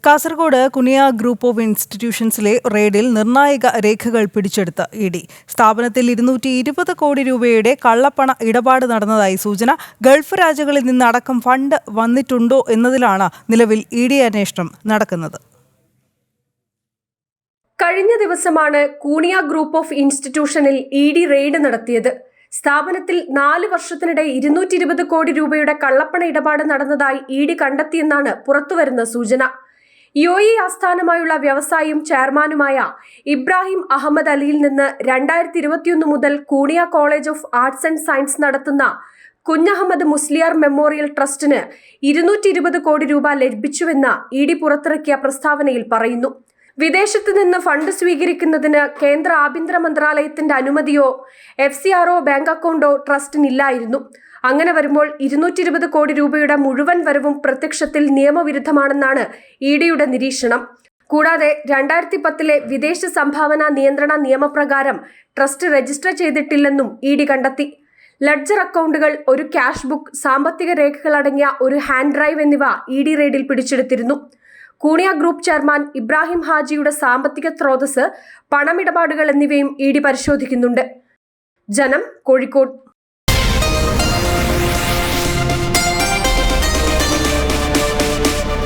Kasaragod കുനിയ group of ഇൻസ്റ്റിറ്റ്യൂഷൻസിലെ റെയ്ഡിൽ നിർണായക രേഖകൾ പിടിച്ചെടുത്ത ഇഡി. സ്ഥാപനത്തിൽ 220 കോടി രൂപയുടെ കള്ളപ്പണ ഇടപാട് നടന്നതായി സൂചന. ഗൾഫ് രാജ്യങ്ങളിൽ നിന്നടക്കം ഫണ്ട് വന്നിട്ടുണ്ടോ എന്നതിലാണ് നിലവിൽ ഇഡി അന്വേഷണം നടക്കുന്നത്. കഴിഞ്ഞ ദിവസമാണ് കൂണിയ ഗ്രൂപ്പ് ഓഫ് ഇൻസ്റ്റിറ്റ്യൂഷനിൽ ഇഡി റെയ്ഡ് നടത്തിയത്. സ്ഥാപനത്തിൽ 4 വർഷത്തിനിടെ 220 കോടി രൂപയുടെ കള്ളപ്പണ ഇടപാട് നടന്നതായി ഇഡി കണ്ടെത്തിയെന്നാണ് പുറത്തുവരുന്ന സൂചന. UAE ആസ്ഥാനമായുള്ള വ്യവസായിയും ചെയർമാനുമായ ഇബ്രാഹിം അഹമ്മദ് അലിയിൽ നിന്ന് 2021 മുതൽ Kuniya college of arts and science നടത്തുന്ന കുഞ്ഞഹമ്മദ് മുസ്ലിയാർ മെമ്മോറിയൽ ട്രസ്റ്റിന് 220 കോടി രൂപ ലഭിച്ചുവെന്ന് ഇഡി പുറത്തിറക്കിയ പ്രസ്താവനയിൽ പറയുന്നു. വിദേശത്ത് നിന്ന് ഫണ്ട് സ്വീകരിക്കുന്നതിന് കേന്ദ്ര ആഭ്യന്തര മന്ത്രാലയത്തിന്റെ അനുമതിയോ FCRO ബാങ്ക് അക്കൗണ്ടോ ട്രസ്റ്റിനില്ലായിരുന്നു. അങ്ങനെ വരുമ്പോൾ 220 കോടി രൂപയുടെ മുഴുവൻ വരവും പ്രത്യക്ഷത്തിൽ നിയമവിരുദ്ധമാണെന്നാണ് ഇഡിയുടെ നിരീക്ഷണം. കൂടാതെ 2010 വിദേശ സംഭാവന നിയന്ത്രണ നിയമപ്രകാരം ട്രസ്റ്റ് രജിസ്റ്റർ ചെയ്തിട്ടില്ലെന്നും ഇഡി കണ്ടെത്തി. ലെഡ്ജർ അക്കൗണ്ടുകൾ, ഒരു ക്യാഷ് ബുക്ക്, സാമ്പത്തിക രേഖകളടങ്ങിയ ഒരു ഹാൻഡ് ഡ്രൈവ് എന്നിവ ഇഡി റെയ്ഡിൽ പിടിച്ചെടുത്തിരുന്നു. കൂണിയ ഗ്രൂപ്പ് ചെയർമാൻ ഇബ്രാഹിം ഹാജിയുടെ സാമ്പത്തിക സ്രോതസ്, പണമിടപാടുകൾ എന്നിവയും ഇഡി പരിശോധിക്കുന്നുണ്ട്. ജനം, കോഴിക്കോട്.